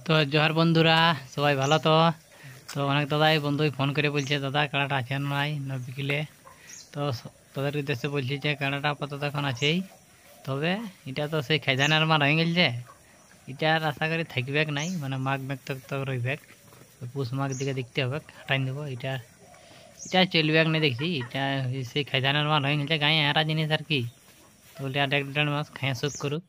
তো জোহার বন্ধুরা, সবাই ভালো তো? তো অনেক দাদাই বন্ধুই ফোন করে বলছে দাদা কাড়াটা আছে না নাই না বিকেলে। তো তাদের উদ্দেশ্যে বলছি যে কাড়াটা আপাতত এখন আছেই, তবে এটা তো সেই খাইদানার মার হয়ে গেছে। এটার আশা করি থাকবে নাই, মানে মাঘ মেঘ তক তক রইবে। পুষ মাঘ দিকে দেখতে হবে, হাঁটাই দেবো। এটা এটা চলবে না দেখছি। এটা সেই খাইদানার মার হয়ে গেছে, গায়ে হারা জিনিস আর কি। তো বলতে আর 1-1.5 মাস খাইয়া শোধ করুক।